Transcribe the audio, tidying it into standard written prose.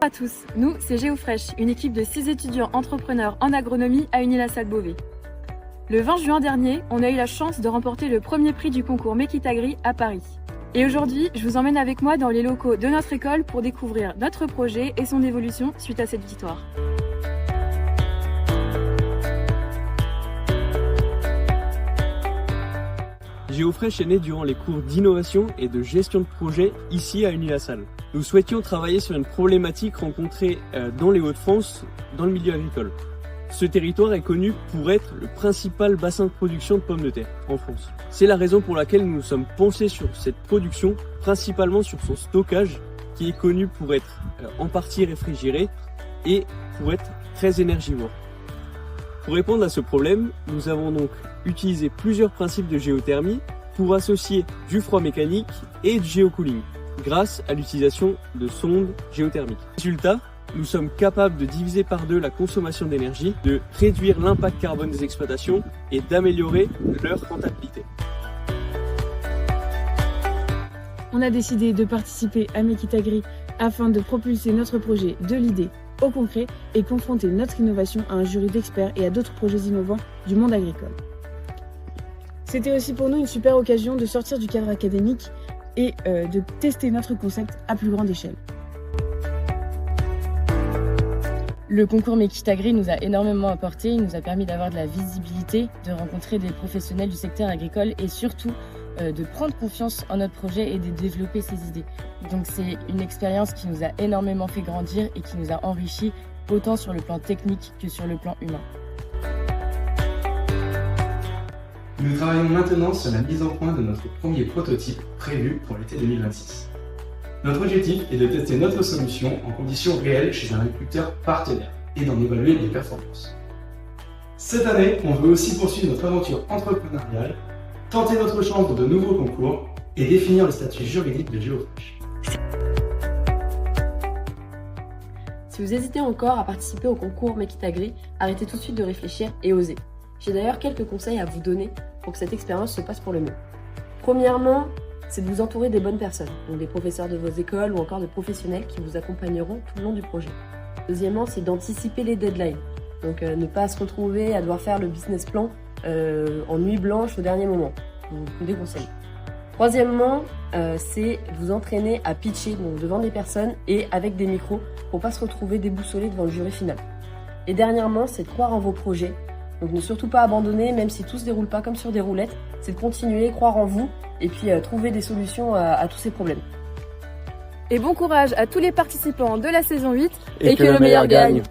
à tous, nous c'est GeoFresh, une équipe de 6 étudiants entrepreneurs en agronomie à Unilhassal-Beauvais. Le 20 juin dernier, on a eu la chance de remporter le premier prix du concours Mekitagri à Paris. Et aujourd'hui, je vous emmène avec moi dans les locaux de notre école pour découvrir notre projet et son évolution suite à cette victoire. GeoFresh est né durant les cours d'innovation et de gestion de projet ici à Unilhassal. Nous souhaitions travailler sur une problématique rencontrée dans les Hauts-de-France, dans le milieu agricole. Ce territoire est connu pour être le principal bassin de production de pommes de terre en France. C'est la raison pour laquelle nous nous sommes penchés sur cette production, principalement sur son stockage, qui est connu pour être en partie réfrigéré et pour être très énergivore. Pour répondre à ce problème, nous avons donc utilisé plusieurs principes de géothermie pour associer du froid mécanique et du géocooling, grâce à l'utilisation de sondes géothermiques. Résultat, nous sommes capables de diviser par deux la consommation d'énergie, de réduire l'impact carbone des exploitations et d'améliorer leur rentabilité. On a décidé de participer à Mekitagri afin de propulser notre projet de l'idée au concret et confronter notre innovation à un jury d'experts et à d'autres projets innovants du monde agricole. C'était aussi pour nous une super occasion de sortir du cadre académique et de tester notre concept à plus grande échelle. Le concours Mekitagri nous a énormément apporté, il nous a permis d'avoir de la visibilité, de rencontrer des professionnels du secteur agricole et surtout de prendre confiance en notre projet et de développer ses idées. Donc c'est une expérience qui nous a énormément fait grandir et qui nous a enrichis autant sur le plan technique que sur le plan humain. Nous travaillons maintenant sur la mise en point de notre premier prototype prévu pour l'été 2026. Notre objectif est de tester notre solution en conditions réelles chez un agriculteur partenaire et d'en évaluer les performances. Cette année, on veut aussi poursuivre notre aventure entrepreneuriale, tenter notre chance dans de nouveaux concours et définir le statut juridique de GeoFresh. Si vous hésitez encore à participer au concours Mekitagri, arrêtez tout de suite de réfléchir et osez. J'ai d'ailleurs quelques conseils à vous donner pour que cette expérience se passe pour le mieux. Premièrement, c'est de vous entourer des bonnes personnes, donc des professeurs de vos écoles ou encore des professionnels qui vous accompagneront tout le long du projet. Deuxièmement, c'est d'anticiper les deadlines, donc ne pas se retrouver à devoir faire le business plan en nuit blanche au dernier moment. Donc, je vous déconseille. Troisièmement, c'est de vous entraîner à pitcher donc devant des personnes et avec des micros pour pas se retrouver déboussolé devant le jury final. Et dernièrement, c'est de croire en vos projets. Donc ne surtout pas abandonner, même si tout se déroule pas comme sur des roulettes, c'est de continuer, croire en vous et puis trouver des solutions à tous ces problèmes. Et bon courage à tous les participants de la saison 8 et que le meilleur gagne.